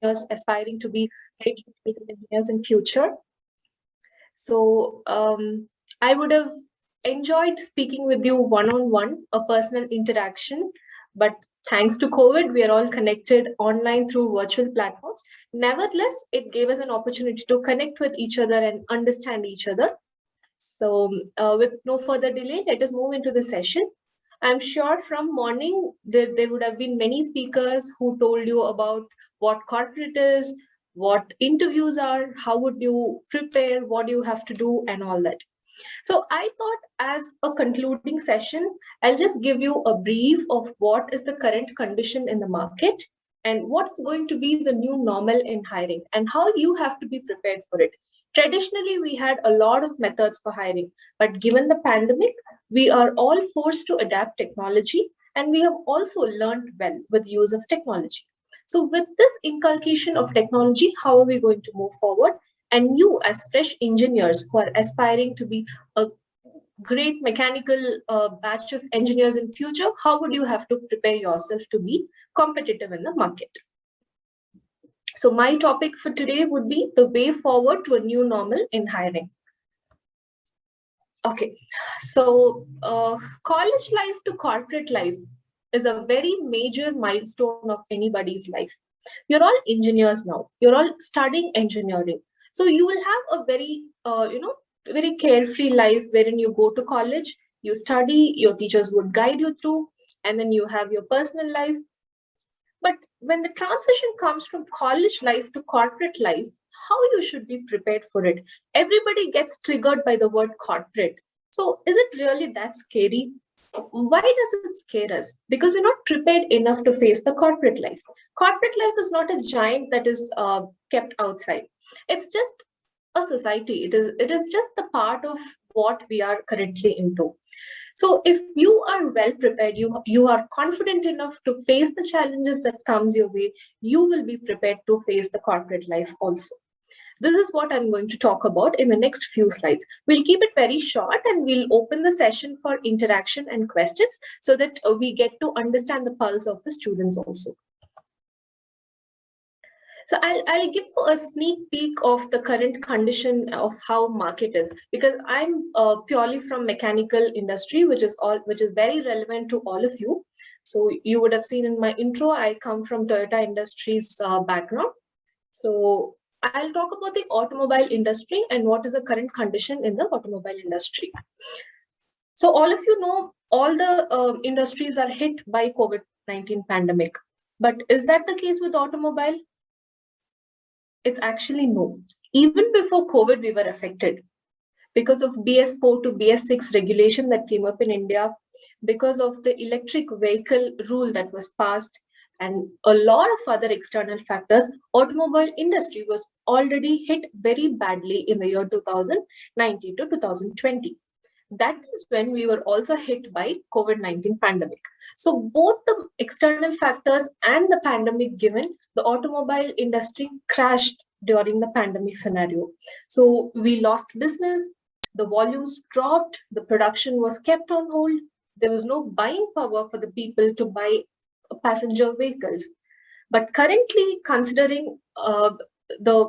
engineers aspiring to be great mechanical engineers in future. So I would have enjoyed speaking with you one-on-one, a personal interaction, but thanks to COVID, we are all connected online through virtual platforms. Nevertheless, it gave us an opportunity to connect with each other and understand each other. So with no further delay, let us move into the session. I'm sure from morning, there would have been many speakers who told you about what corporate is, what interviews are, how would you prepare, what you have to do, and all that. So I thought as a concluding session, I'll just give you a brief of what is the current condition in the market and what's going to be the new normal in hiring and how you have to be prepared for it. Traditionally, we had a lot of methods for hiring, but given the pandemic, we are all forced to adapt technology, and we have also learned well with the use of technology. So with this inculcation of technology, how are we going to move forward? And you as fresh engineers who are aspiring to be a great mechanical batch of engineers in future, how would you have to prepare yourself to be competitive in the market? So my topic for today would be the way forward to a new normal in hiring. Okay, so college life to corporate life is a very major milestone of anybody's life. You're all engineers now. You're all studying engineering. So you will have a very, very carefree life wherein you go to college, you study, your teachers would guide you through, and then you have your personal life. But when the transition comes from college life to corporate life, how you should be prepared for it? Everybody gets triggered by the word corporate. So is it really that scary? Why does it scare us? Because we're not prepared enough to face the corporate life. Corporate life is not a giant that is kept outside. It's just a society. It is just the part of what we are currently into. So if you are well prepared, you are confident enough to face the challenges that comes your way, you will be prepared to face the corporate life also. This is what I'm going to talk about in the next few slides. We'll keep it very short and we'll open the session for interaction and questions so that we get to understand the pulse of the students also. So I'll give a sneak peek of the current condition of how market is, because I'm purely from mechanical industry, which is very relevant to all of you. So you would have seen in my intro, I come from Toyota Industries background. So I'll talk about the automobile industry and what is the current condition in the automobile industry. So all of you know, all the industries are hit by COVID-19 pandemic. But is that the case with automobile? It's actually no. Even before COVID, we were affected because of BS4 to BS6 regulation that came up in India, because of the electric vehicle rule that was passed, and a lot of other external factors. Automobile industry was already hit very badly in the year 2019 to 2020. That is when we were also hit by COVID-19 pandemic. So both the external factors and the pandemic given, the automobile industry crashed during the pandemic scenario. So we lost business, the volumes dropped, the production was kept on hold. There was no buying power for the people to buy passenger vehicles. But currently, considering the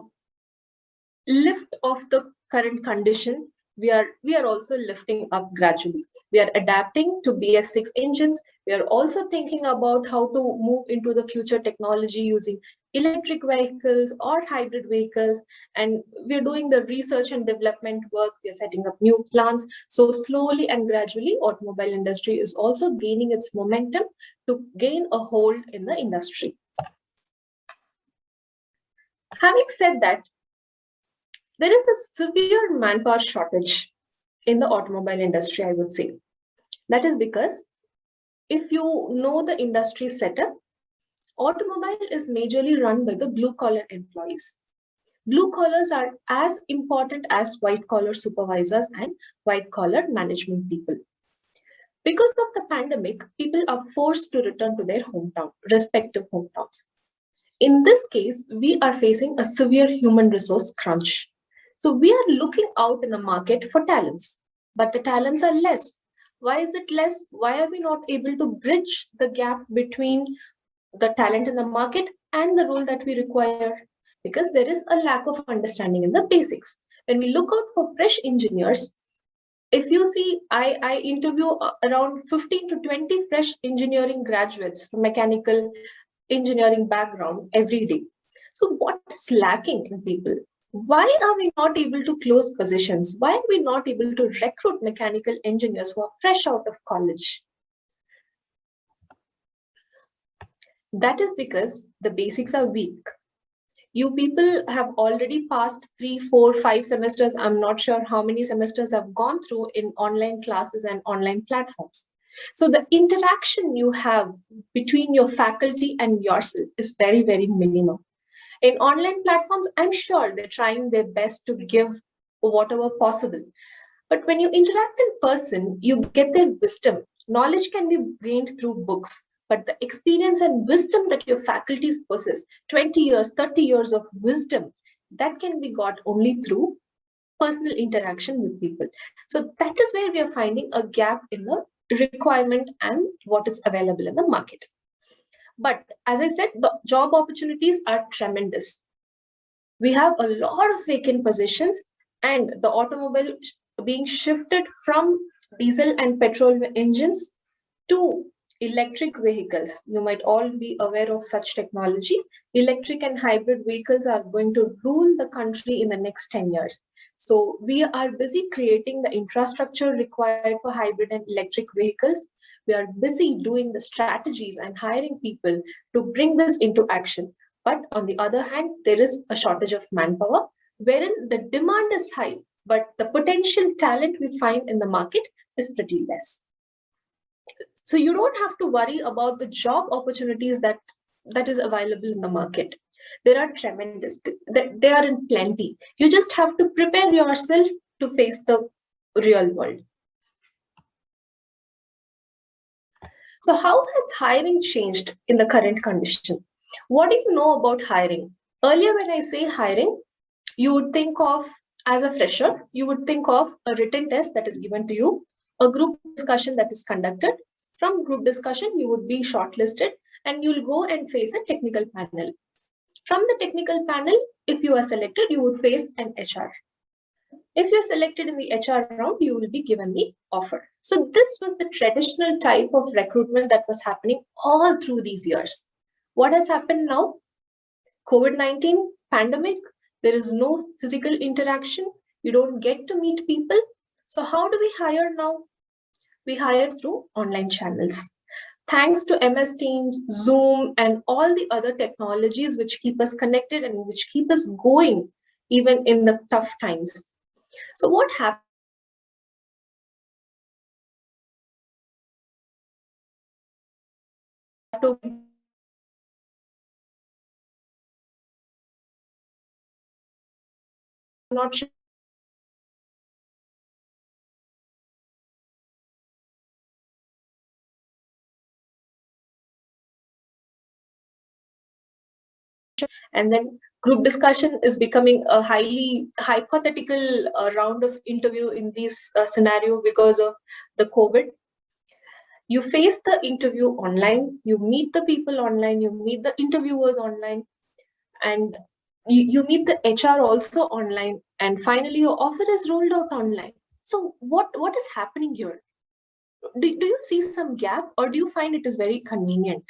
lift of the current condition, we are also lifting up gradually. We are adapting to BS6 engines. We are also thinking about how to move into the future technology using electric vehicles or hybrid vehicles. And we're doing the research and development work. We're setting up new plants. So slowly and gradually, automobile industry is also gaining its momentum to gain a hold in the industry. Having said that, there is a severe manpower shortage in the automobile industry, I would say. That is because if you know the industry setup, automobile is majorly run by the blue-collar employees. Blue collars are as important as white-collar supervisors and white-collar management people. Because of the pandemic, people are forced to return to their respective hometowns. In this case, we are facing a severe human resource crunch. So we are looking out in the market for talents, but the talents are less. Why is it less? Why are we not able to bridge the gap between the talent in the market and the role that we require, because there is a lack of understanding in the basics. When we look out for fresh engineers, if you see, I interview around 15 to 20 fresh engineering graduates from mechanical engineering background every day. So what is lacking in people? Why are we not able to close positions? Why are we not able to recruit mechanical engineers who are fresh out of college? That is because the basics are weak. You people have already passed 3, 4, 5 semesters. I'm not sure how many semesters have gone through in online classes and online platforms. So the interaction you have between your faculty and yourself is very, very minimal. In online platforms, I'm sure they're trying their best to give whatever possible. But when you interact in person, you get their wisdom. Knowledge can be gained through books, but the experience and wisdom that your faculties possess, 20 years, 30 years of wisdom, that can be got only through personal interaction with people. So that is where we are finding a gap in the requirement and what is available in the market. But as I said, the job opportunities are tremendous. We have a lot of vacant positions, and the automobile being shifted from diesel and petrol engines to electric vehicles. You might all be aware of such technology. Electric and hybrid vehicles are going to rule the country in the next 10 years. So we are busy creating the infrastructure required for hybrid and electric vehicles. We are busy doing the strategies and hiring people to bring this into action. But on the other hand, there is a shortage of manpower, wherein the demand is high, but the potential talent we find in the market is pretty less. So you don't have to worry about the job opportunities that is available in the market. There are tremendous, they are in plenty. You just have to prepare yourself to face the real world. So how has hiring changed in the current condition? What do you know about hiring? Earlier, when I say hiring, you would think of, as a fresher, you would think of a written test that is given to you, a group discussion that is conducted. From group discussion, you would be shortlisted and you'll go and face a technical panel. From the technical panel, if you are selected, you would face an HR. If you're selected in the HR round, you will be given the offer. So this was the traditional type of recruitment that was happening all through these years. What has happened now? COVID-19 pandemic, there is no physical interaction. You don't get to meet people. So how do we hire now? We hire through online channels. Thanks to MS Teams, Zoom, and all the other technologies which keep us connected and which keep us going even in the tough times. So what happened? Not sure. And then group discussion is becoming a highly hypothetical round of interview in this scenario because of the COVID. You face the interview online, you meet the people online, you meet the interviewers online, and you meet the HR also online, and finally your offer is rolled out online. So what is happening here? Do you see some gap, or do you find it is very convenient?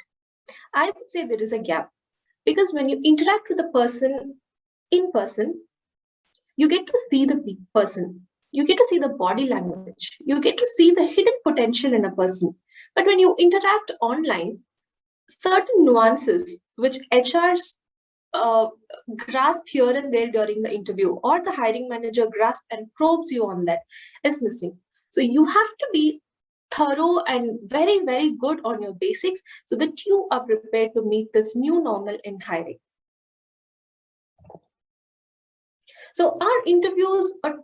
I would say there is a gap, because when you interact with a person in person, you get to see the person, you get to see the body language, you get to see the hidden potential in a person. But when you interact online, certain nuances which HRs grasp here and there during the interview, or the hiring manager grasps and probes you on that, is missing. So you have to be thorough and very, very good on your basics so that you are prepared to meet this new normal in hiring. So our interviews are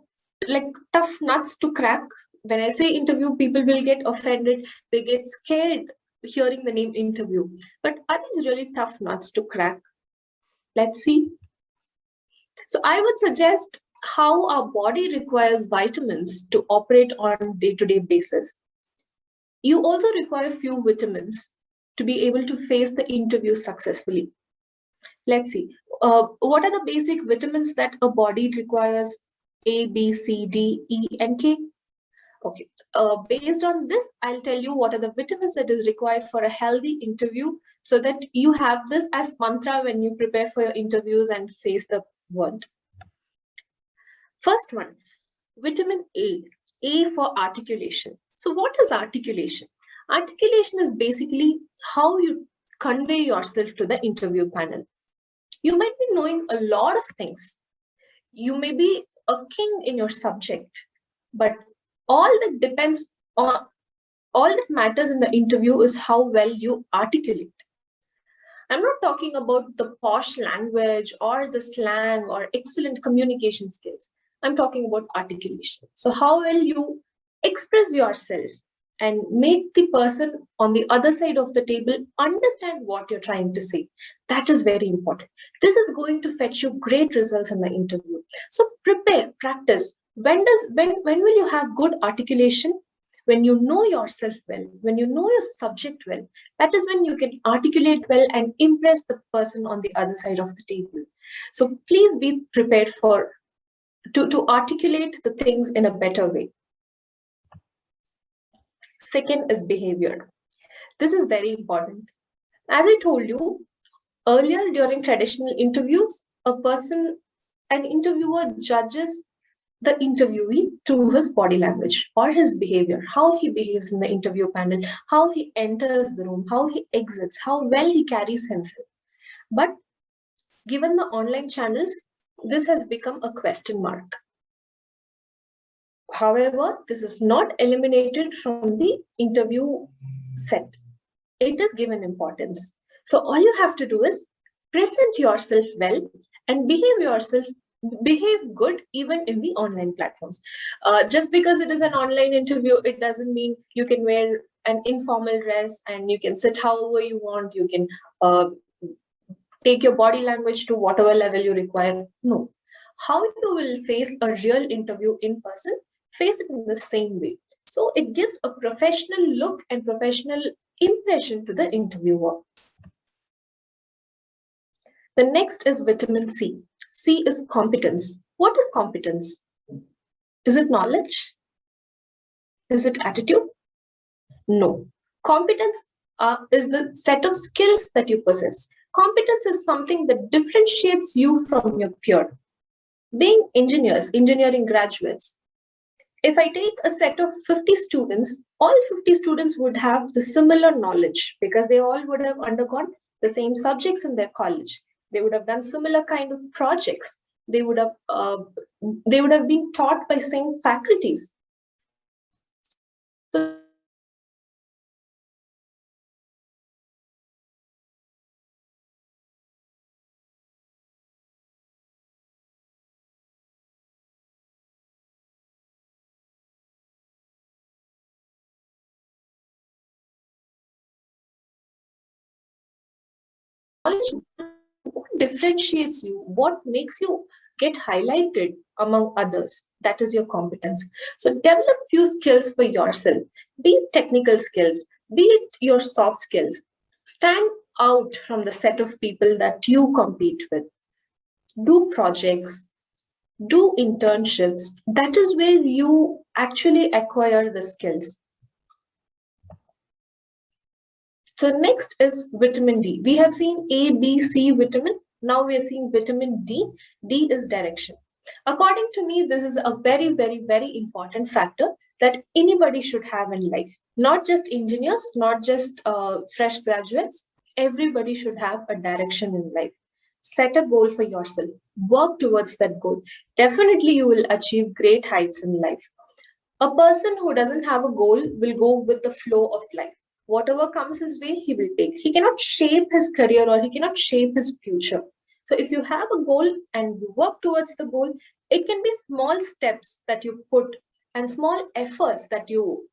like tough nuts to crack. When I say interview, people will get offended. They get scared hearing the name interview. But are these really tough nuts to crack? Let's see. So I would suggest how our body requires vitamins to operate on day-to-day basis. You also require few vitamins to be able to face the interview successfully. Let's see. What are the basic vitamins that a body requires? A, B, C, D, E, and K. Okay. Based on this, I'll tell you what are the vitamins that is required for a healthy interview, so that you have this as mantra when you prepare for your interviews and face the world. First one, vitamin A. A for articulation. So what is articulation? Articulation is basically how you convey yourself to the interview panel. You might be knowing a lot of things. You may be a king in your subject, but all that matters in the interview is how well you articulate. I'm not talking about the posh language or the slang or excellent communication skills. I'm talking about articulation. So how well you express yourself and make the person on the other side of the table understand what you're trying to say. That is very important. This is going to fetch you great results in the interview. So prepare, practice. When will you have good articulation? When you know yourself well, when you know your subject well, that is when you can articulate well and impress the person on the other side of the table. So please be prepared to articulate the things in a better way. Second is behavior. This is very important. As I told you earlier, during traditional interviews, an interviewer judges the interviewee through his body language or his behavior, how he behaves in the interview panel, how he enters the room, how he exits, how well he carries himself. But given the online channels, this has become a question mark. However, this is not eliminated from the interview set. It is given importance. So all you have to do is present yourself well and behave good even in the online platforms. Just because it is an online interview, it doesn't mean you can wear an informal dress and you can sit however you want. You can take your body language to whatever level you require. No. How you will face a real interview in person, face it in the same way. So it gives a professional look and professional impression to the interviewer. The next is vitamin C. C is competence. What is competence? Is it knowledge? Is it attitude? No. Competence is the set of skills that you possess. Competence is something that differentiates you from your peer. Being engineering graduates, if I take a set of 50 students, all 50 students would have the similar knowledge because they all would have undergone the same subjects in their college. They would have done similar kind of projects. They would have been taught by same faculties. So what differentiates you, what makes you get highlighted among others, that is your competence. So develop few skills for yourself, be it technical skills, be it your soft skills. Stand out from the set of people that you compete with. Do projects, do internships. That is where you actually acquire the skills. So next is vitamin D. We have seen A, B, C vitamin. Now we are seeing vitamin D. D is direction. According to me, this is a very, very, very important factor that anybody should have in life. Not just engineers, not just fresh graduates. Everybody should have a direction in life. Set a goal for yourself. Work towards that goal. Definitely you will achieve great heights in life. A person who doesn't have a goal will go with the flow of life. Whatever comes his way, he will take. He cannot shape his career or he cannot shape his future. So if you have a goal and you work towards the goal, it can be small steps that you put and small efforts that you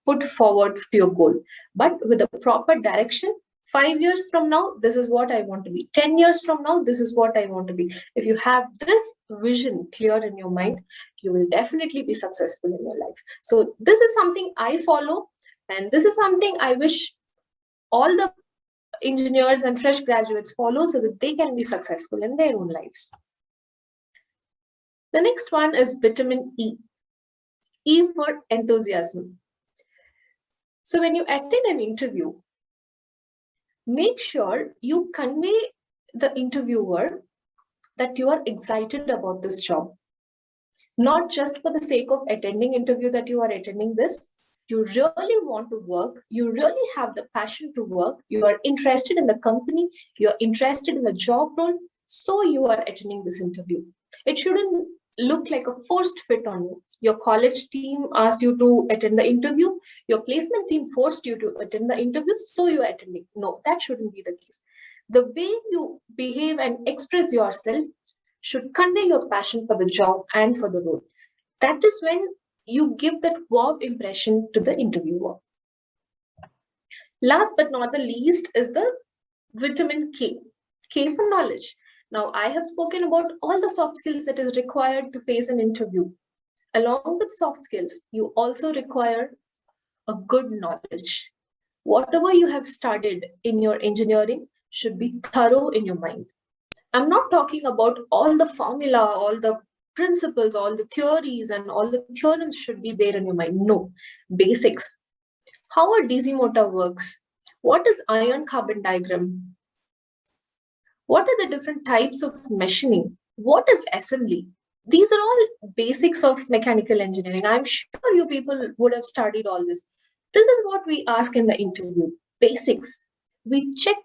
put forward to your goal. But with a proper direction, 5 years from now, this is what I want to be. 10 years from now, this is what I want to be. If you have this vision clear in your mind, you will definitely be successful in your life. So this is something I follow, and this is something I wish all the engineers and fresh graduates follow so that they can be successful in their own lives. The next one is vitamin E. E for enthusiasm. So when you attend an interview, make sure you convey the interviewer that you are excited about this job. Not just for the sake of attending interview that you are attending this. You really want to work. You really have the passion to work. You are interested in the company. You are interested in the job role. So you are attending this interview. It shouldn't look like a forced fit on you. Your college team asked you to attend the interview. Your placement team forced you to attend the interview. So you are attending. No, that shouldn't be the case. The way you behave and express yourself should convey your passion for the job and for the role. That is when you give that wow impression to the interviewer. Last but not the least is the vitamin K. K for knowledge. Now, I have spoken about all the soft skills that is required to face an interview. Along with soft skills, you also require a good knowledge. Whatever you have studied in your engineering should be thorough in your mind. I'm not talking about all the formula, all the principles, all the theories, and all the theorems should be there in your mind. No, basics. How a DC motor works. What is iron carbon diagram? What are the different types of machining? What is assembly? These are all basics of mechanical engineering. I'm sure you people would have studied all this. This is what we ask in the interview, basics. We check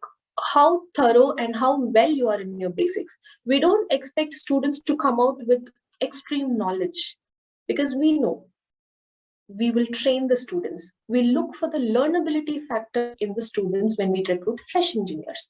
how thorough and how well you are in your basics. We don't expect students to come out with extreme knowledge because we know we will train the students. We look for the learnability factor in the students when we recruit fresh engineers.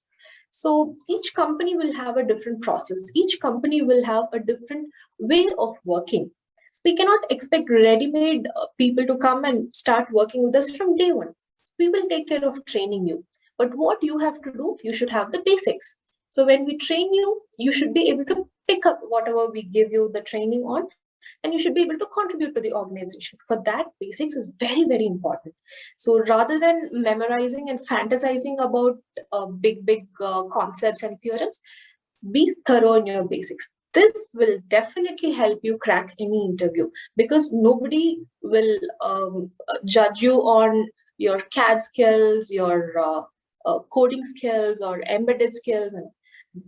So each company will have a different process. Each company will have a different way of working. So we cannot expect ready-made people to come and start working with us from day one. We will take care of training you. But what you have to do, you should have the basics. So when we train you, you should be able to pick up whatever we give you the training on, and you should be able to contribute to the organization. For that, basics is very, very important. So rather than memorizing and fantasizing about big concepts and theorems, be thorough in your basics. This will definitely help you crack any interview because nobody will judge you on your CAD skills, your coding skills or embedded skills. And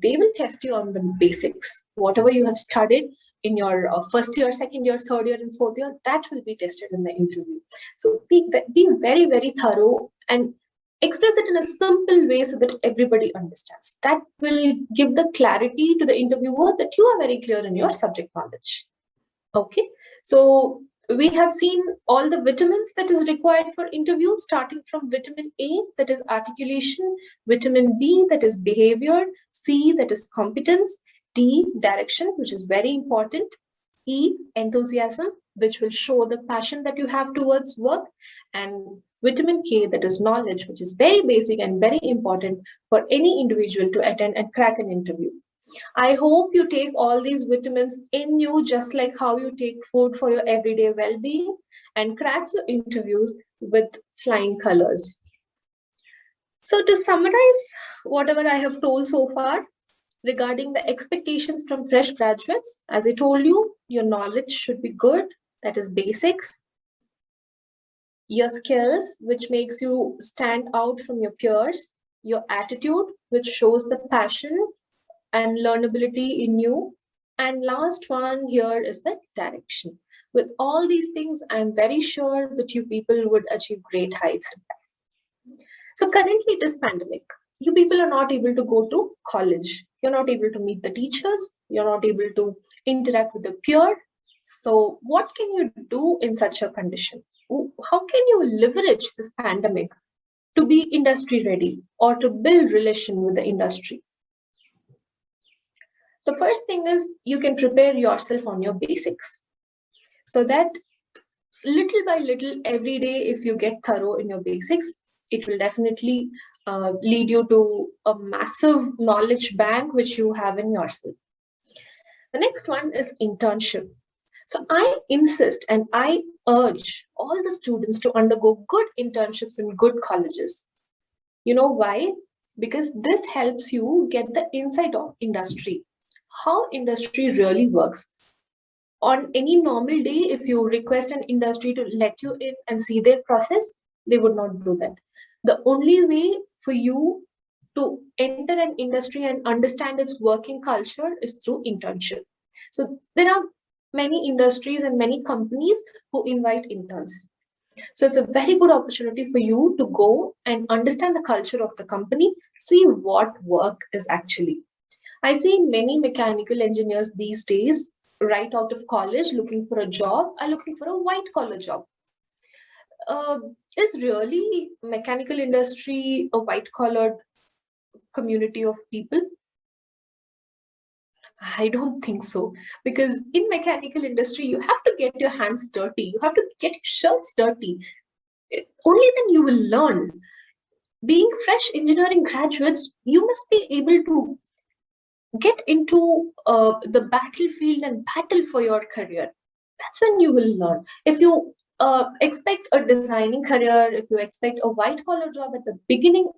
they will test you on the basics. Whatever you have studied in your first year, second year, third year, and fourth year, that will be tested in the interview. So be very, very thorough and express it in a simple way so that everybody understands. That will give the clarity to the interviewer that you are very clear in your subject knowledge. Okay, so we have seen all the vitamins that is required for interview, starting from vitamin A, that is articulation, vitamin B, that is behavior, C, that is competence, D, direction, which is very important, E, enthusiasm, which will show the passion that you have towards work, and vitamin K, that is knowledge, which is very basic and very important for any individual to attend and crack an interview. I hope you take all these vitamins in you, just like how you take food for your everyday well-being, and crack your interviews with flying colors. So to summarize whatever I have told so far regarding the expectations from fresh graduates, as I told you, your knowledge should be good, that is basics. Your skills, which makes you stand out from your peers. Your attitude, which shows the passion and learnability in you. And last one here is the direction. With all these things, I'm very sure that you people would achieve great heights in life. So currently it is pandemic. You people are not able to go to college. You're not able to meet the teachers. You're not able to interact with the peer. So what can you do in such a condition? How can you leverage this pandemic to be industry ready or to build relation with the industry? The first thing is you can prepare yourself on your basics so that little by little every day, if you get thorough in your basics, it will definitely lead you to a massive knowledge bank which you have in yourself. The next one is internship. So I insist and I urge all the students to undergo good internships in good colleges. You know why? because this helps you get the insight of industry, how industry really works. On any normal day, if you request an industry to let you in and see their process, they would not do that. The only way for you to enter an industry and understand its working culture is through internship. So there are many industries and many companies who invite interns. So it's a very good opportunity for you to go and understand the culture of the company, see what work is actually. I see many mechanical engineers these days, right out of college, looking for a job, are looking for a white collar job. Is really mechanical industry a white collar community of people? I don't think so, because in mechanical industry, you have to get your hands dirty. You have to get your shirts dirty. Only then you will learn. Being fresh engineering graduates, you must be able to get into the battlefield and battle for your career. That's when you will learn. If you expect a designing career, if you expect a white collar job at the beginning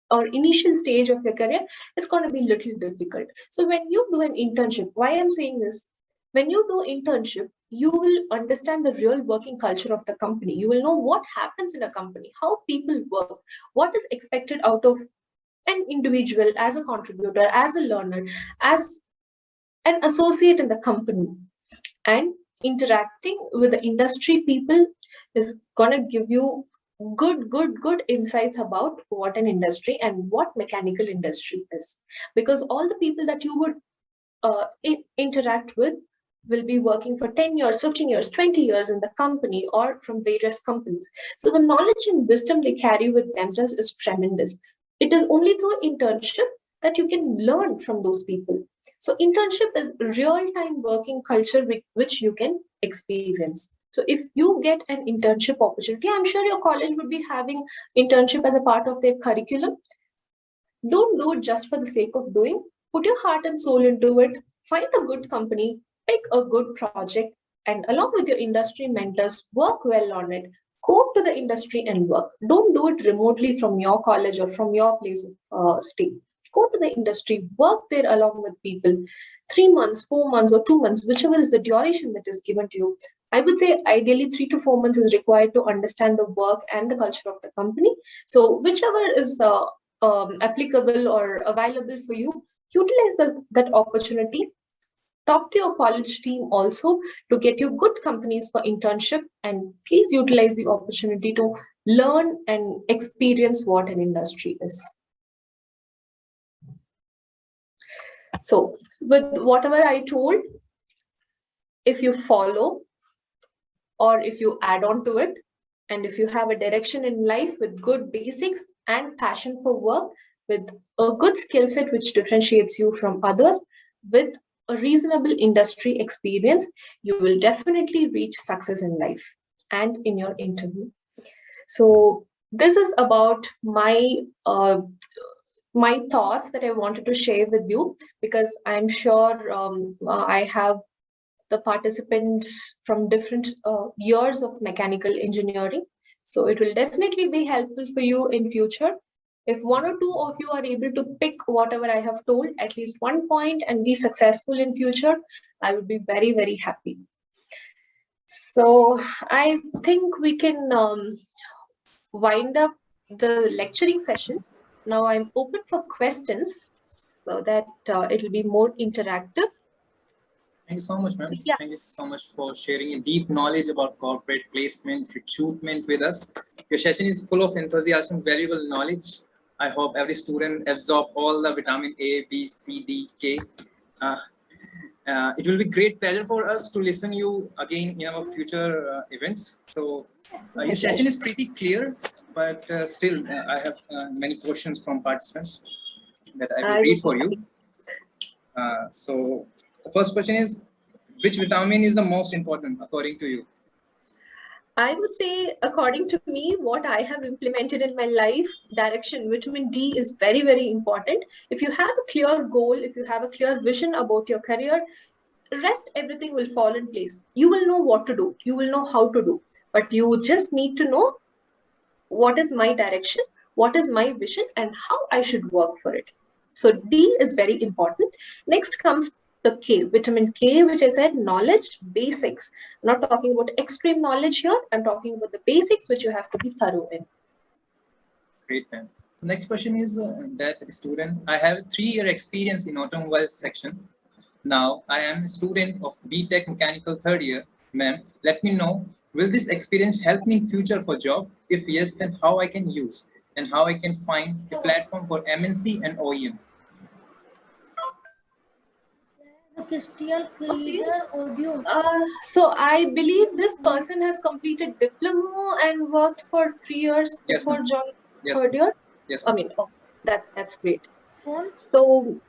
or initial stage of your career, it's going to be a little difficult. So when you do an internship, why I'm saying this, when you do internship, you will understand the real working culture of the company. You will know what happens in a company, how people work, what is expected out of an individual as a contributor, as a learner, as an associate in the company. And interacting with the industry people is going to give you good insights about what an industry and what mechanical industry is, because all the people that you would interact with will be working for 10 years, 15 years, 20 years in the company or from various companies. So the knowledge and wisdom they carry with themselves is tremendous. It is only through internship that you can learn from those people. So internship is real-time working culture which you can experience. So if you get an internship opportunity, I'm sure your college would be having internship as a part of their curriculum. Don't do it just for the sake of doing. Put your heart and soul into it. Find a good company, pick a good project, and along with your industry mentors, work well on it. Go to the industry and work. Don't do it remotely from your college or from your place of stay. Go to the industry, work there along with people. 3 months, 4 months, or 2 months, whichever is the duration that is given to you. I would say ideally 3 to 4 months is required to understand the work and the culture of the company. So whichever is applicable or available for you, utilize that opportunity. Talk to your college team also to get you good companies for internship, and please utilize the opportunity to learn and experience what an industry is. So with whatever I told, if you follow or if you add on to it, and if you have a direction in life with good basics and passion for work, with a good skill set which differentiates you from others, with a reasonable industry experience, you will definitely reach success in life and in your interview. So this is about my thoughts that I wanted to share with you, because I'm sure I have the participants from different years of mechanical engineering. So it will definitely be helpful for you in future. If 1 or 2 of you are able to pick whatever I have told, at least 1 point, and be successful in future, I would be very, very happy. So I think we can wind up the lecturing session. Now I'm open for questions so that it will be more interactive. Thank you so much, ma'am. Yeah. Thank you so much for sharing a deep knowledge about corporate placement, recruitment with us. Your session is full of enthusiasm, valuable knowledge. I hope every student absorb all the vitamin A, B, C, D, K. It will be great pleasure for us to listen you again in our future events. So your session is pretty clear, but still I have many questions from participants that I will read for you. So the first question is, which vitamin is the most important according to you? I would say, according to me, what I have implemented in my life direction, vitamin D is very, very important. If you have a clear goal, if you have a clear vision about your career, rest everything will fall in place. You will know what to do. You will know how to do. But you just need to know what is my direction, what is my vision and how I should work for it. So D is very important. Next comes the K, vitamin K, which I said knowledge, basics. I'm not talking about extreme knowledge here. I'm talking about the basics, which you have to be thorough in. Great, ma'am. So next question is that student, I have 3-year experience in automobile section. Now I am a student of BTech Mechanical 3rd year. Ma'am, let me know, will this experience help me in future for job? If yes, then how I can use and how I can find a platform for MNC and OEM? So I believe this person has completed diploma and worked for 3 years before joining 3rd year. Yes. I mean, that's great. So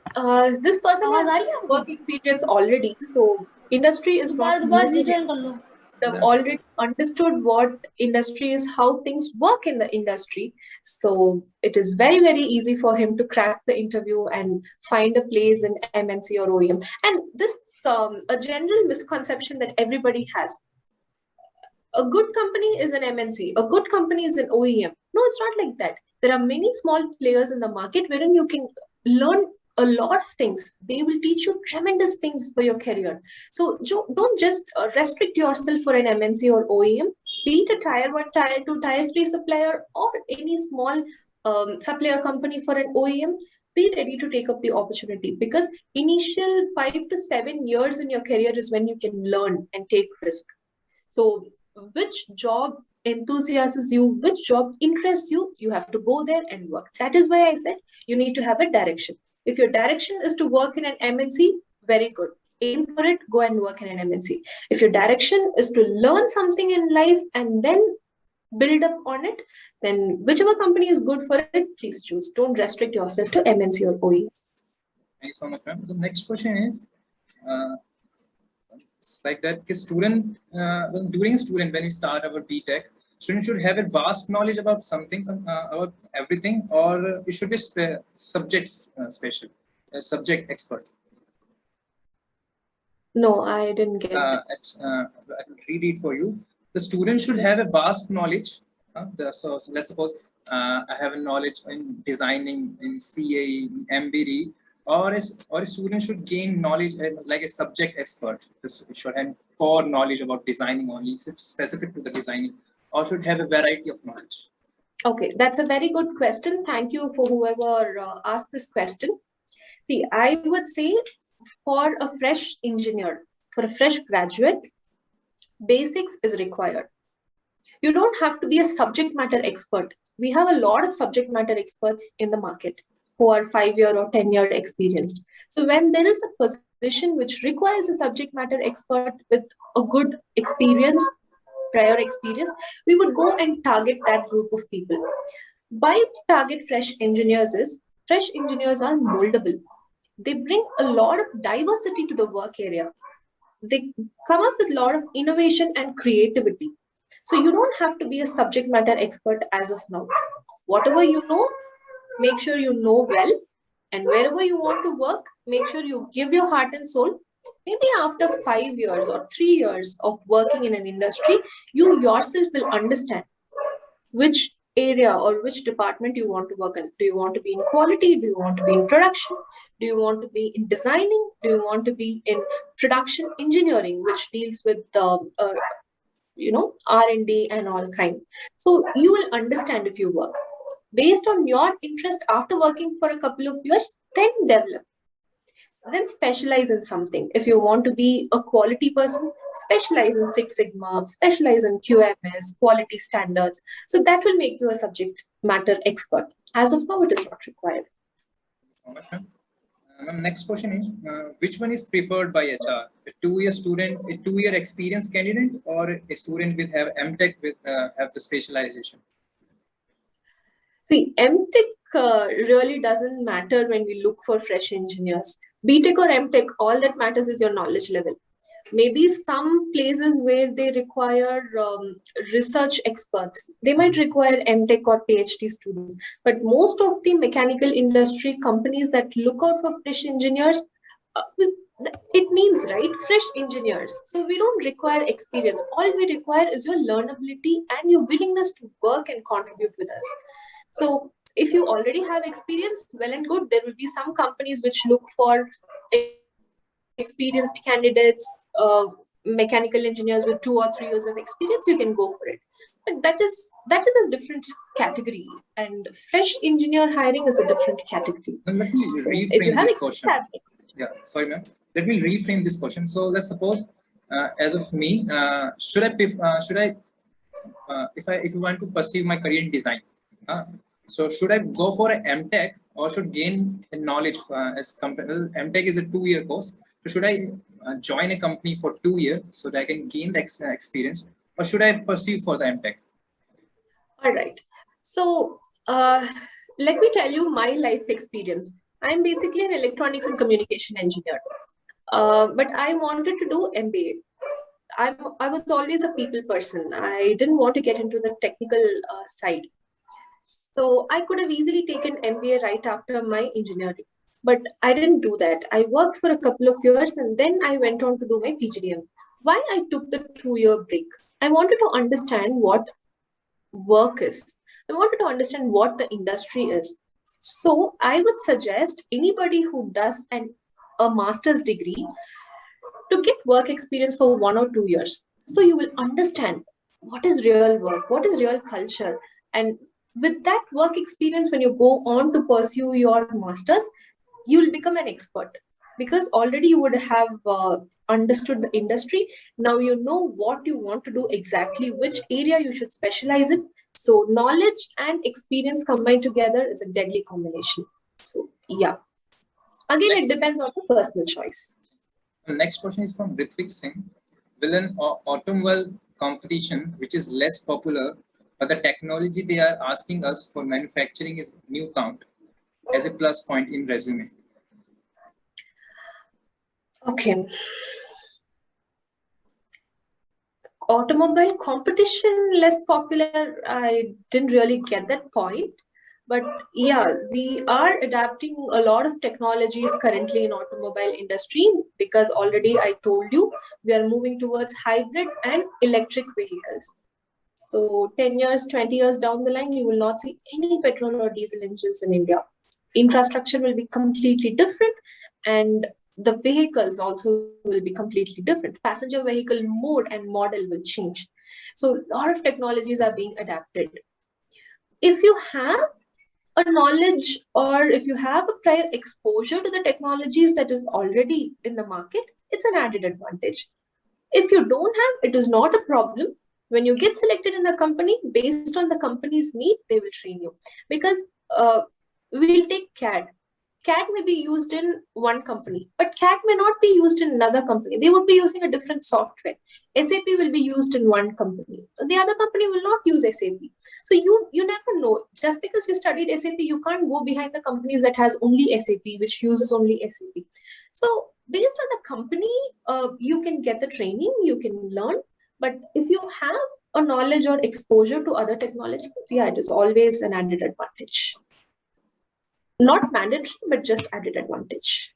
this person has work experience already. So industry is not new. They've already understood what industry is, how things work in the industry. So it is very, very easy for him to crack the interview and find a place in MNC or OEM. And this is a general misconception that everybody has. A good company is an MNC. A good company is an OEM. No, it's not like that. There are many small players in the market wherein you can learn a lot of things. They will teach you tremendous things for your career. So don't just restrict yourself for an MNC or OEM. Be it a tier 1, tier 2, tier 3 supplier or any small supplier company for an OEM. Be ready to take up the opportunity, because initial 5 to 7 years in your career is when you can learn and take risk. So which job enthusiasms you, which job interests you, you have to go there and work. That is why I said you need to have a direction. If your direction is to work in an MNC, very good. Aim for it, go and work in an MNC. If your direction is to learn something in life and then build up on it, then whichever company is good for it, please choose. Don't restrict yourself to MNC or OE. Thank you so much, ma'am. The next question is, it's like that student, during student, when we start our BTech, student should have a vast knowledge about something, about everything, or it should be subject special, subject expert. No, I didn't get it. I will read it for you. The student should have a vast knowledge. So let's suppose I have a knowledge in designing, in CA, in MBD, or a student should gain knowledge like a subject expert. This should have core knowledge about designing only, specific to the designing, or should have a variety of knowledge. Okay, that's a very good question. Thank you for whoever asked this question. See, I would say for a fresh engineer, for a fresh graduate, basics is required. You don't have to be a subject matter expert. We have a lot of subject matter experts in the market who are 5-year or 10-year experienced. So when there is a position which requires a subject matter expert with a good experience, prior experience, we would go and target that group of people. Why we target fresh engineers is, fresh engineers are moldable. They bring a lot of diversity to the work area. They come up with a lot of innovation and creativity. So you don't have to be a subject matter expert as of now. Whatever you know, make sure you know well. And wherever you want to work, make sure you give your heart and soul. Maybe after 5 years or 3 years of working in an industry, you yourself will understand which area or which department you want to work in. Do you want to be in quality? Do you want to be in production? Do you want to be in designing? Do you want to be in production engineering, which deals with the R&D and all kind? So you will understand if you work. Based on your interest after working for a couple of years, then develop. Then specialize in something. If you want to be a quality person, specialize in Six Sigma, specialize in QMS, quality standards. So that will make you a subject matter expert. As of now, it is not required. Next question is, which one is preferred by HR? A 2-year student, a 2-year experienced candidate, or a student with have MTech with have the specialization? See, MTech really doesn't matter when we look for fresh engineers. BTech or MTech, all that matters is your knowledge level. Maybe some places where they require research experts, they might require MTech or PhD students. But most of the mechanical industry companies that look out for fresh engineers, it means, right, fresh engineers. So we don't require experience. All we require is your learnability and your willingness to work and contribute with us. So if you already have experience, well and good. There will be some companies which look for experienced candidates, mechanical engineers with 2 or 3 years of experience. You can go for it. But that is a different category, and fresh engineer hiring is a different category. Let me reframe this question. Yeah, sorry, ma'am. Let me reframe this question. So let's suppose, as of me, if you want to pursue my career in design, so should I go for an MTech or should gain knowledge as company? MTech is a 2-year course. So should I join a company for 2 years so that I can gain the experience, or should I pursue for the MTech? All right. So let me tell you my life experience. I'm basically an electronics and communication engineer, but I wanted to do MBA. I was always a people person. I didn't want to get into the technical side. So I could have easily taken MBA right after my engineering, but I didn't do that. I worked for a couple of years and then I went on to do my PGDM. Why I took the 2-year break? I wanted to understand what work is. I wanted to understand what the industry is. So I would suggest anybody who does a master's degree to get work experience for 1 or 2 years. So you will understand what is real work, what is real culture. And with that work experience, when you go on to pursue your master's, you'll become an expert because already you would have understood the industry. Now you know what you want to do exactly, which area you should specialize in. So knowledge and experience combined together is a deadly combination. So yeah, again, it depends on the personal choice. The next question is from Rithvik Singh. Will an automobile competition, which is less popular, but the technology they are asking us for manufacturing is new count as a plus point in resume? Okay. Automobile competition less popular, I didn't really get that point. But yeah, we are adapting a lot of technologies currently in automobile industry because already I told you we are moving towards hybrid and electric vehicles. So 10 years, 20 years down the line, you will not see any petrol or diesel engines in India. Infrastructure will be completely different and the vehicles also will be completely different. Passenger vehicle mode and model will change. So a lot of technologies are being adapted. If you have a knowledge or if you have a prior exposure to the technologies that is already in the market, it's an added advantage. If you don't have, it is not a problem. When you get selected in a company, based on the company's need, they will train you. Because we'll take CAD. CAD may be used in one company, but CAD may not be used in another company. They would be using a different software. SAP will be used in one company. The other company will not use SAP. So you never know. Just because you studied SAP, you can't go behind the companies that has only SAP, which uses only SAP. So based on the company, you can get the training, you can learn. But if you have a knowledge or exposure to other technologies, yeah, it is always an added advantage. Not mandatory, but just added advantage.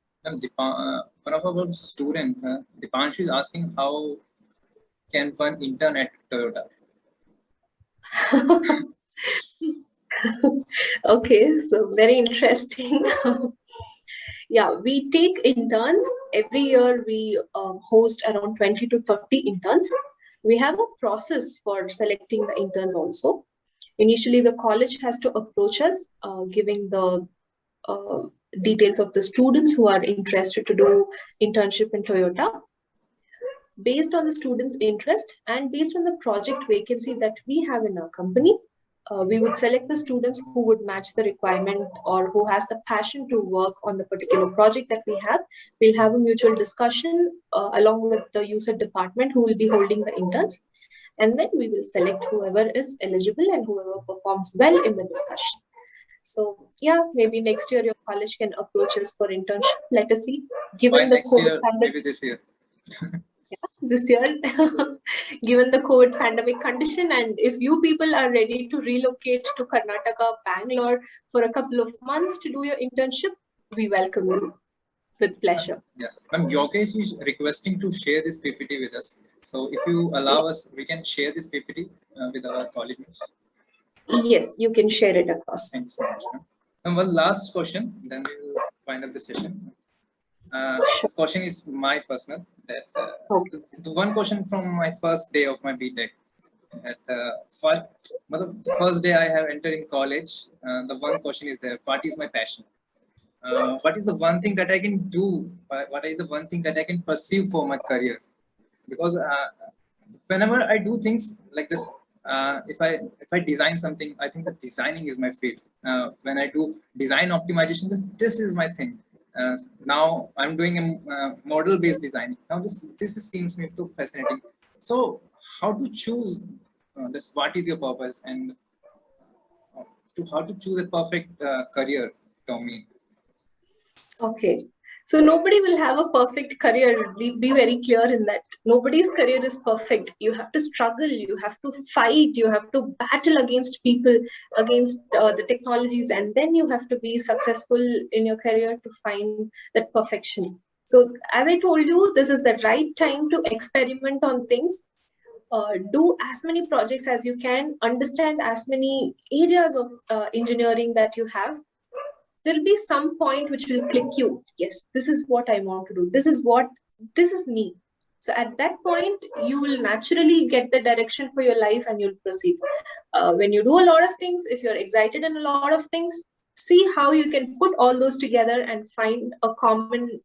One of our students, Dipanshu, is asking how can one intern at Toyota? Okay, so very interesting. Yeah, we take interns. Every year we host around 20 to 30 interns. We have a process for selecting the interns also. Initially, the college has to approach us, giving the details of the students who are interested to do internship in Toyota. Based on the students' interest and based on the project vacancy that we have in our company, we would select the students who would match the requirement or who has the passion to work on the particular project that we have. We'll have a mutual discussion along with the user department who will be holding the interns. And then we will select whoever is eligible and whoever performs well in the discussion. So yeah, maybe next year your college can approach us for internship. Let us see. Given the COVID pandemic, maybe this year. Yeah, this year, given the COVID pandemic condition, and if you people are ready to relocate to Karnataka, Bangalore for a couple of months to do your internship, we welcome you with pleasure. Yeah, Ma'am, Yogesh is requesting to share this PPT with us. So if you allow us, we can share this PPT with our colleagues. Yes, you can share it across. Thanks so much. And one last question, then we will wind up the session. This question is my personal. That the one question from my first day of my BTech. At the first day I have entered in college, the one question is there: what is my passion? What is the one thing that I can do? What is the one thing that I can pursue for my career? Because whenever I do things like this, if I design something, I think that designing is my field. When I do design optimization, this is my thing. Now I'm doing a model-based designing. Now this seems me too fascinating. So how to choose this? What is your purpose, and how to choose a perfect career, Tommy? Okay. So nobody will have a perfect career. Be very clear in that. Nobody's career is perfect. You have to struggle. You have to fight. You have to battle against people, against the technologies, and then you have to be successful in your career to find that perfection. So as I told you, this is the right time to experiment on things. Do as many projects as you can. Understand as many areas of engineering that you have. There'll be some point which will click you. Yes, this is what I want to do. This is me. So at that point, you will naturally get the direction for your life and you'll proceed. When you do a lot of things, if you're excited in a lot of things, see how you can put all those together and find a common,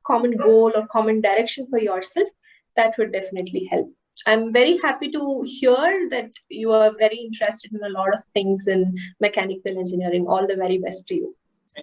common goal or common direction for yourself. That would definitely help. I'm very happy to hear that you are very interested in a lot of things in mechanical engineering. All the very best to you.